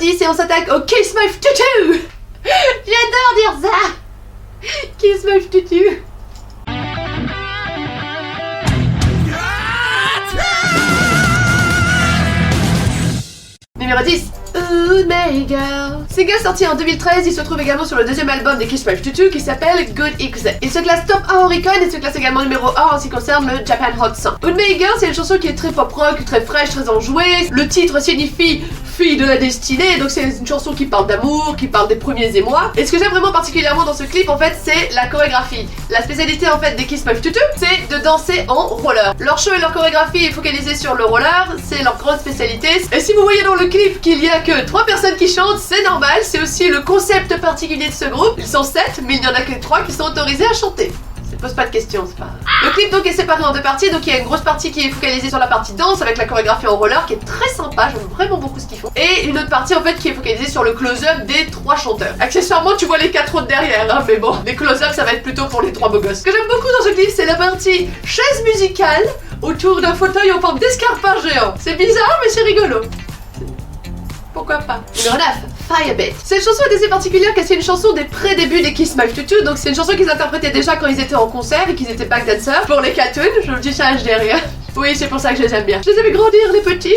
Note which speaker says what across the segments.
Speaker 1: 10 et on s'attaque au Kiss My Tutu. J'adore dire ça. Kiss My Tutu. Numéro 10. Good My Girl. Single sorti en 2013, il se trouve également sur le deuxième album des Kiss My Tutu qui s'appelle Good XZ. Il se classe top 1 Oricon et se classe également numéro 1 en ce qui concerne le Japan Hot 100. Good My Girl, c'est une chanson qui est très pop rock, très fraîche, très enjouée. Le titre signifie fille de la destinée, donc c'est une chanson qui parle d'amour, qui parle des premiers émois. Et ce que j'aime vraiment particulièrement dans ce clip, en fait, c'est la chorégraphie. La spécialité en fait des Kiss My Tutu, c'est de danser en roller. Leur show et leur chorégraphie est focalisée sur le roller, c'est leur grande spécialité. Et si vous voyez dans le clip qu'il y a que 3 personnes qui chantent, c'est normal, c'est aussi le concept particulier de ce groupe. Ils sont 7, mais il n'y en a que 3 qui sont autorisés à chanter. Ça pose pas de questions, c'est pas... Le clip donc est séparé en 2 parties, donc il y a une grosse partie qui est focalisée sur la partie danse avec la chorégraphie en roller qui est très sympa, j'aime vraiment beaucoup ce qu'ils font. Et une autre partie en fait qui est focalisée sur le close-up des 3 chanteurs. Accessoirement tu vois les 4 autres derrière, hein, mais bon, les close-up ça va être plutôt pour les 3 beaux gosses. Ce que j'aime beaucoup dans ce clip c'est la partie chaise musicale autour d'un fauteuil en forme d'escarpin géant. C'est bizarre mais c'est rigolo. Pourquoi pas. Numéro 9. Firebeat. Cette chanson est assez particulière car c'est une chanson des pré-débuts des Kiss My Tutu, donc c'est une chanson qu'ils interprétaient déjà quand ils étaient en concert et qu'ils étaient backdancers pour les cartoons, je vous le dis ça derrière. Oui, c'est pour ça que je les aime bien. Je les ai vu grandir les petits.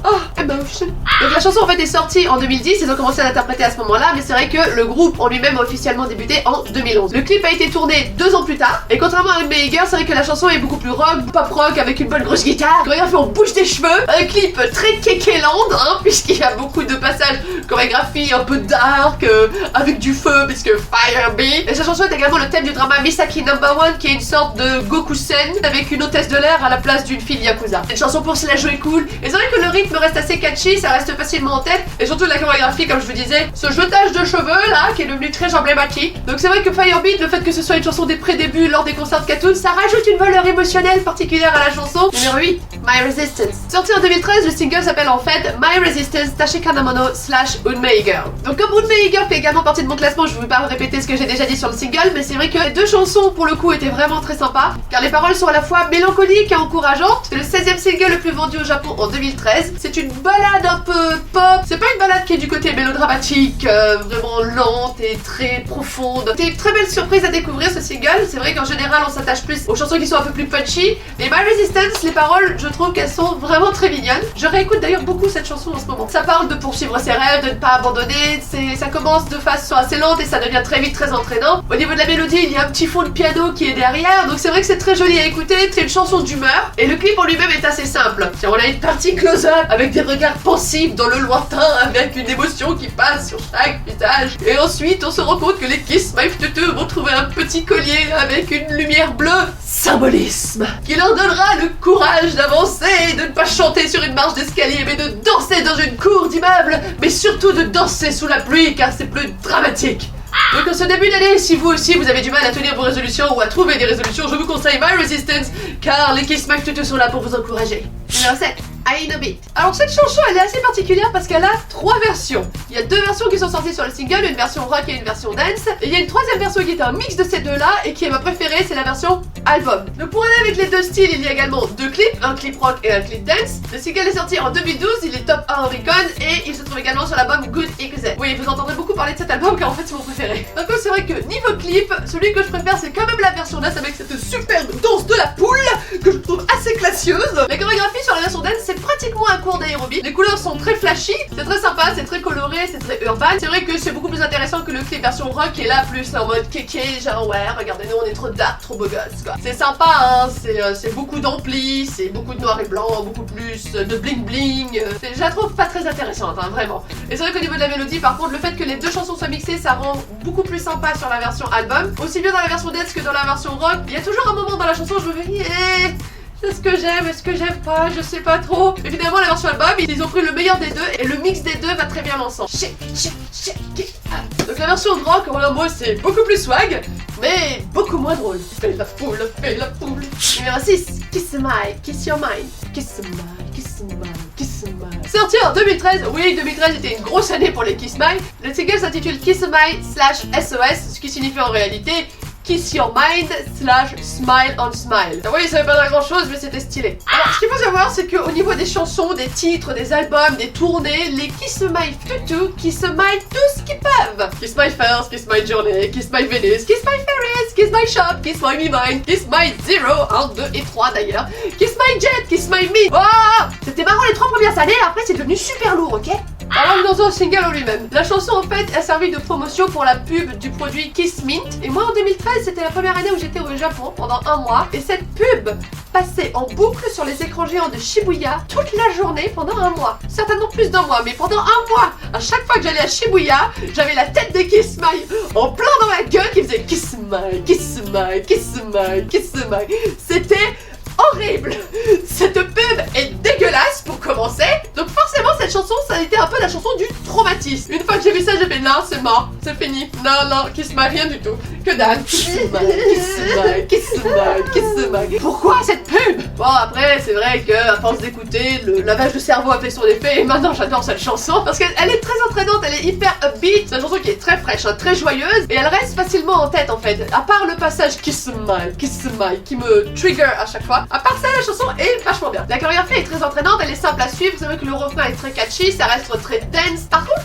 Speaker 1: Oh, emotion. Donc la chanson en fait est sortie en 2010, ils ont commencé à l'interpréter à ce moment-là, mais c'est vrai que le groupe en lui-même a officiellement débuté en 2011. Le clip a été tourné 2 ans plus tard, et contrairement à Good My Girl, c'est vrai que la chanson est beaucoup plus rock, pop rock, avec une bonne grosse guitare. Chorégraphie, on bouge des cheveux, un clip très Kekeland, hein, puisqu'il y a beaucoup de passages chorégraphie un peu dark, avec du feu, puisque Firebeat. Et cette chanson est également le thème du drama Misaki No. 1, qui est une sorte de Gokusen, avec une hôtesse de l'air à la place d'une fille Yakuza. C'est une chanson pour se la jouer cool, et c'est vrai que le rythme reste assez catchy, ça reste facilement en tête, et surtout la chorégraphie, comme je vous disais, ce jetage de cheveux là qui est devenu très emblématique. Donc c'est vrai que Firebeat, le fait que ce soit une chanson des pré-débuts lors des concerts de cartoon, ça rajoute une valeur émotionnelle particulière à la chanson. Numéro 8, My Resistance. Sorti en 2013, le single s'appelle en fait My Resistance Tashikanamono / Good My Girl. Donc comme Good My Girl fait également partie de mon classement, je ne vais pas répéter ce que j'ai déjà dit sur le single, mais c'est vrai que les 2 chansons pour le coup étaient vraiment très sympas, car les paroles sont à la fois mélancoliques et encourageantes. C'est le 16e single le plus vendu au Japon en 2013. C'est une balade un peu pop, c'est pas une balade qui est du côté mélodramatique, vraiment lente et très profonde. C'est une très belle surprise à découvrir ce single. C'est vrai qu'en général on s'attache plus aux chansons qui sont un peu plus punchy, mais My Resistance, les paroles, je trouve qu'elles sont vraiment très mignonnes. Je réécoute d'ailleurs beaucoup cette chanson en ce moment. Ça parle de poursuivre ses rêves, de ne pas abandonner, ça commence de façon assez lente et ça devient très vite très entraînant. Au niveau de la mélodie, il y a un petit fond de piano qui est derrière, donc c'est vrai que c'est très joli à écouter, c'est une chanson d'humeur, et le clip en lui-même est assez simple. On a une partie close-up avec des regards pensifs dans le lointain avec une émotion qui passe sur chaque visage. Et ensuite, on se rend compte que les Kiss My Tutu vont trouver un petit collier avec une lumière bleue, symbolisme, qui leur donnera le courage d'avancer, de ne pas chanter sur une marche d'escalier, mais de danser dans une cour d'immeuble, mais surtout de danser sous la pluie, car c'est plus dramatique. Donc en ce début d'année, si vous aussi vous avez du mal à tenir vos résolutions ou à trouver des résolutions, je vous conseille My Resistance, car les Kiss My Tutu sont là pour vous encourager. Numéro 7. I Know Beat. Alors cette chanson elle est assez particulière parce qu'elle a 3 versions. Il y a 2 versions qui sont sorties sur le single, une version rock et une version dance. Et il y a une 3e version qui est un mix de ces 2 là et qui est ma préférée, c'est la version album. Donc pour aller avec les 2 styles, il y a également 2 clips, un clip rock et un clip dance. Le single est sorti en 2012, il est top 1 Oricon et il se trouve également sur l'album Good XZ. Oui, vous entendrez beaucoup parler de cet album car en fait c'est mon préféré. Donc c'est vrai que niveau clip, celui que je préfère c'est quand même la version dance avec cette superbe danse de la poule que je trouve assez classieuse. La chorégraphie sur la version dance c'est pratiquement un cours d'aérobie. Les couleurs sont très flashy, c'est très sympa, c'est très coloré, c'est très urbain. C'est vrai que c'est beaucoup plus intéressant que le clip version rock qui est là plus en mode kéké, genre ouais, regardez-nous, on est trop dark, trop beau gosse quoi. C'est sympa, hein, c'est beaucoup d'ampli, c'est beaucoup de noir et blanc, beaucoup plus de bling bling. Je la trouve pas très intéressante, hein, vraiment. Et c'est vrai qu'au niveau de la mélodie, par contre, le fait que les 2 chansons soient mixées, ça rend beaucoup plus sympa sur la version album. Aussi bien dans la version dance que dans la version rock. Il y a toujours un moment dans la chanson où je me dis est-ce que j'aime, est-ce que j'aime pas, je sais pas trop. Évidemment la version album, ils ont pris le meilleur des 2 et le mix des 2 va très bien ensemble. Shake, shake, shake it up. Donc la version rock, voilà, moi c'est beaucoup plus swag, mais beaucoup moins drôle. Fais la poule, fais la poule. Numéro 6, Kiss My, Kiss Your Mind. Kiss My, Kiss My, Kiss My. Sorti en 2013, oui 2013 était une grosse année pour les Kiss My. Le single s'intitule Kiss My / SOS, ce qui signifie en réalité Kiss Your Mind / Smile on Smile. Oui, ça veut pas dire grand chose, mais c'était stylé. Alors, ce qu'il faut savoir, c'est qu'au niveau des chansons, des titres, des albums, des tournées, les Kiss My Tutu, Kiss My tout ce qu'ils peuvent. Kiss My First, Kiss My Journey, Kiss My Venus, Kiss My Ferris, Kiss My Shop, Kiss My Me Mine, Kiss My Zero, 1, 2 et 3 d'ailleurs, Kiss My Jet, Kiss My Me. Oh, c'était marrant les 3 premières années, après c'est devenu super lourd, ok? Alors dans un single en lui-même. La chanson en fait a servi de promotion pour la pub du produit Kiss Mint. Et moi en 2013 c'était la première année où j'étais au Japon pendant un mois. Et cette pub passait en boucle sur les écrans géants de Shibuya toute la journée pendant un mois. Certainement plus d'un mois, mais pendant un mois. À chaque fois que j'allais à Shibuya, j'avais la tête de Kiss My en plein dans ma gueule qui faisait Kiss My, Kiss My, Kiss My, Kiss My. C'était horrible. Cette pub est dégueulasse pour commencer. Donc forcément cette chanson ça a été un peu la chanson du traumatisme. Une fois que j'ai vu ça j'ai fait non c'est mort, c'est fini. Non, Kiss My rien du tout. Que dalle. Kiss My, Kiss My, Kiss My, Kiss My. Pourquoi cette pub? Bon après c'est vrai que à force d'écouter, le lavage de cerveau a fait son effet et maintenant j'adore cette chanson parce qu'elle est très entraînante, elle est hyper upbeat. C'est une chanson qui est très fraîche, hein, très joyeuse et elle reste facilement en tête en fait. À part le passage Kiss My qui me trigger à chaque fois. À part ça, la chanson est vachement bien. La chorégraphie est très entraînante, elle est simple à suivre. C'est vrai que le refrain est très catchy, ça reste très dense. Par contre,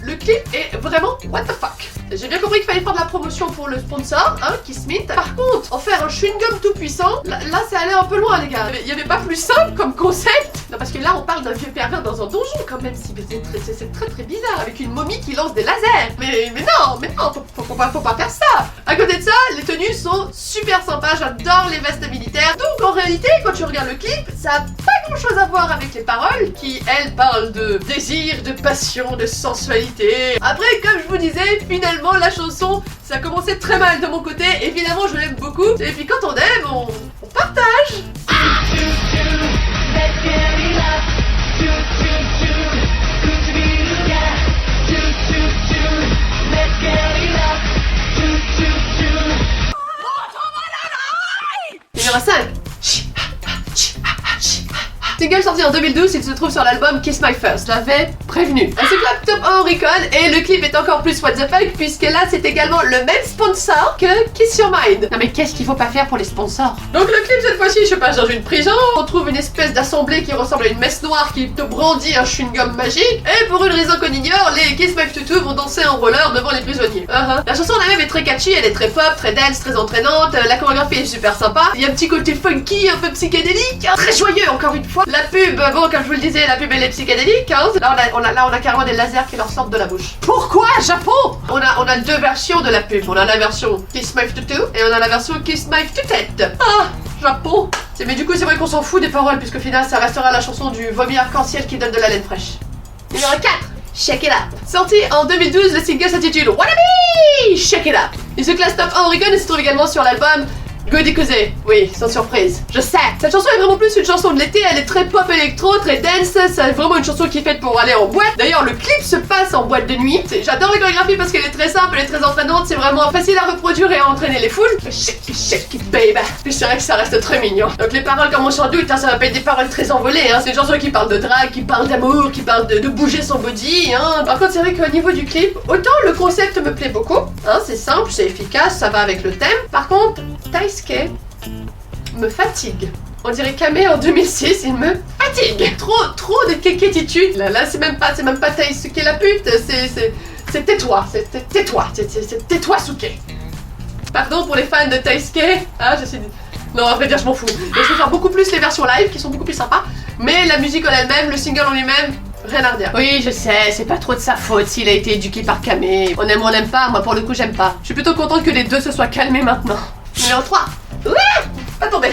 Speaker 1: le clip est vraiment what the fuck. J'ai bien compris qu'il fallait faire de la promotion pour le sponsor, hein, Kiss Mint. Par contre, en faire un chewing-gum tout puissant, là ça allait un peu loin, les gars. Il y avait pas plus simple comme concept. Non, parce que là, on parle d'un vieux pervers dans un donjon quand même. C'est très bizarre, avec une momie qui lance des lasers. Mais non, faut pas faire ça. À côté de ça, les tenues sont super sympas. J'adore les vestes militaires. Donc en réalité, quand tu regardes le clip, ça a pas grand chose à voir avec les paroles qui, elles, parlent de désir, de passion, de sensualité. Après, comme je vous disais, finalement, la chanson, ça a commencé très mal de mon côté. Évidemment, je l'aime beaucoup. Et puis quand on aime, on partage. Numéro 5. Single sorti en 2012, il se trouve sur l'album Kiss My First. Je l'avais prévenu. Elle se claque top 1 Oricon et le clip est encore plus what the fuck puisque là c'est également le même sponsor que Kiss Your Mind. Non mais qu'est-ce qu'il faut pas faire pour les sponsors? Donc le clip cette fois-ci je passe dans une prison, on trouve une espèce d'assemblée qui ressemble à une messe noire qui te brandit un chewing-gum magique et pour une raison qu'on ignore, les Kiss My Tutu vont danser en roller devant les prisonniers. La chanson en elle-même est très catchy, elle est très pop, très dance, très entraînante, la chorégraphie est super sympa, il y a un petit côté funky, un peu psychédélique, très joyeux encore une fois. La pub, bon comme je vous le disais, la pub elle est psychédélique, hein. Là on a carrément des lasers qui leur sortent de la bouche. Pourquoi Japon? On a deux versions de la pub, on a la version Kiss My Tutu et on a la version Kiss My Tutette. Ah, Japon. Mais du coup c'est vrai qu'on s'en fout des paroles puisque au final ça restera la chanson du vomi arc-en-ciel qui donne de la laine fraîche. Numéro 4. Shake It Up. Sorti en 2012, le single s'intitule Wannabe Shake It Up. Il se classe top 1 Oricon et se trouve également sur l'album Good Ikuze. Oui, sans surprise, je sais. Cette chanson est vraiment plus une chanson de l'été, elle est très pop électro, très dance, c'est vraiment une chanson qui est faite pour aller en boîte. D'ailleurs, le clip se passe en boîte de nuit. J'adore la chorégraphie parce qu'elle est très simple, elle est très entraînante, c'est vraiment facile à reproduire et à entraîner les foules. Shake it, baby. Puis c'est vrai que ça reste très mignon. Donc les paroles, comme on s'en doute, hein, ça va pas être des paroles très envolées, hein. C'est une chanson qui parle de drague, qui parle d'amour, qui parle de bouger son body, hein. Par contre, c'est vrai qu'au niveau du clip, autant le concept me plaît beaucoup, hein, c'est simple, c'est efficace, ça va avec le thème. Par contre, Taisuke me fatigue. On dirait Kame en 2006, il me fatigue. Trop de kékétitude. Là, c'est même pas Taisuke la pute, c'est tais-toi, c'est tais-toi Suke. Pardon pour les fans de Taisuke. Ah, je sais. Non, à vrai dire, je m'en fous. Et je préfère beaucoup plus les versions live qui sont beaucoup plus sympas. Mais la musique en elle-même, le single en lui-même, rien à redire. Oui, je sais, c'est pas trop de sa faute s'il a été éduqué par Kame. On aime ou on n'aime pas, moi pour le coup, j'aime pas. Je suis plutôt contente que les deux se soient calmés maintenant. Numéro 3. Ouah, pas tombé.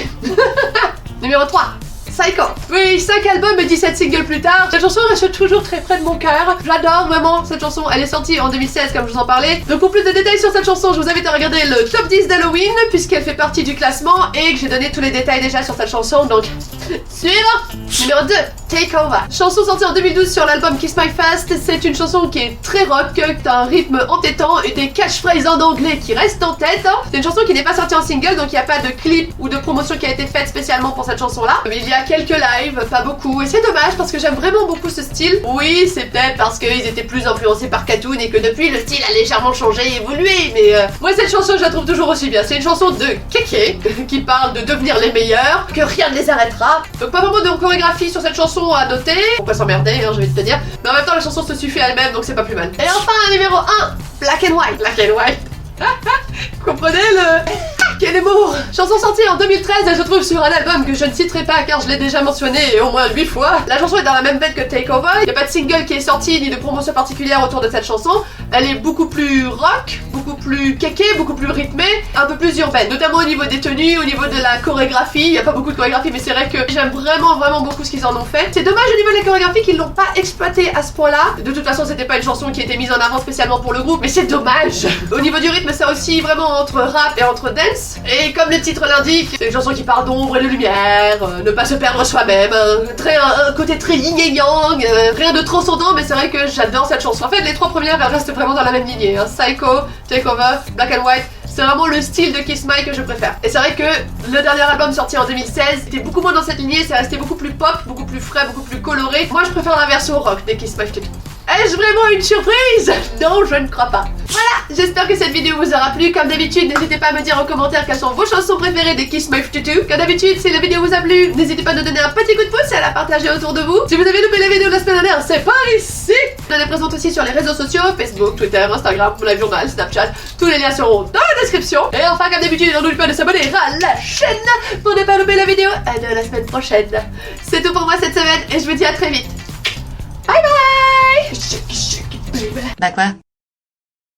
Speaker 1: Numéro 3. Psycho. Oui, 5 albums et 17 singles plus tard, cette chanson reste toujours très près de mon cœur. J'adore vraiment cette chanson, elle est sortie en 2016 comme je vous en parlais. Donc pour plus de détails sur cette chanson, je vous invite à regarder le top 10 d'Halloween puisqu'elle fait partie du classement et que j'ai donné tous les détails déjà sur cette chanson. Donc Suivant. Numéro 2, Take Over. Chanson sortie en 2012 sur l'album Kiss My Fast. C'est une chanson qui est très rock, qui a un rythme entêtant et des catchphrases en anglais qui restent en tête. C'est une chanson qui n'est pas sortie en single, donc il n'y a pas de clip ou de promotion qui a été faite spécialement pour cette chanson-là. Mais il y a quelques lives, pas beaucoup, et c'est dommage parce que j'aime vraiment beaucoup ce style. Oui, c'est peut-être parce qu'ils étaient plus influencés par Cartoon et que depuis le style a légèrement changé et évolué, mais moi cette chanson je la trouve toujours aussi bien. C'est une chanson de kéké qui parle de devenir les meilleurs, que rien ne les arrêtera. Donc pas vraiment de chorégraphie sur cette chanson à noter. Faut pas s'emmerder, hein, je vais te dire. Mais en même temps la chanson se suffit à elle-même, donc c'est pas plus mal. Et enfin numéro 1, Black and White. Black and White. Vous comprenez le... Quel humour! Chanson sortie en 2013 et je trouve sur un album que je ne citerai pas car je l'ai déjà mentionné au moins 8 fois. La chanson est dans la même veine que Take Over, il n'y a pas de single qui est sorti ni de promotion particulière autour de cette chanson. Elle est beaucoup plus rock, beaucoup plus kéké, beaucoup plus rythmée, un peu plus urbaine, notamment au niveau des tenues, au niveau de la chorégraphie. Il n'y a pas beaucoup de chorégraphie mais c'est vrai que j'aime vraiment beaucoup ce qu'ils en ont fait. C'est dommage au niveau de la chorégraphie qu'ils l'ont pas exploité à ce point-là. De toute façon c'était pas une chanson qui était mise en avant spécialement pour le groupe, mais c'est dommage. Au niveau du rythme ça aussi vraiment entre rap et entre dance. Et comme le titre l'indique, c'est une chanson qui parle d'ombre et de lumière, ne pas se perdre soi-même, un côté très yin et yang, rien de transcendant, mais c'est vrai que j'adore cette chanson. En fait, les 3 premières, elles restent vraiment dans la même lignée, hein. Psycho, Take Over, Black and White. C'est vraiment le style de Kiss My que je préfère. Et c'est vrai que le dernier album sorti en 2016 était beaucoup moins dans cette lignée, c'est resté beaucoup plus pop, beaucoup plus frais, beaucoup plus coloré. Moi je préfère la version rock des Kiss My Future. Est-ce vraiment une surprise? Non, je ne crois pas. Voilà, j'espère que cette vidéo vous aura plu. Comme d'habitude, n'hésitez pas à me dire en commentaire quelles sont vos chansons préférées des Kiss My Future. Comme d'habitude, si la vidéo vous a plu, n'hésitez pas à nous donner un petit coup de pouce et à la partager autour de vous. Si vous avez loupé la vidéo de la semaine dernière, c'est par ici. On est présente aussi sur les réseaux sociaux, Facebook, Twitter, Instagram, mon live journal, Snapchat. Tous les liens seront dans la description. Et enfin, comme d'habitude, n'oubliez pas de s'abonner à la chaîne pour ne pas louper la vidéo de la semaine prochaine. C'est tout pour moi cette semaine et je vous dis à très vite. Bye bye.
Speaker 2: Bah quoi?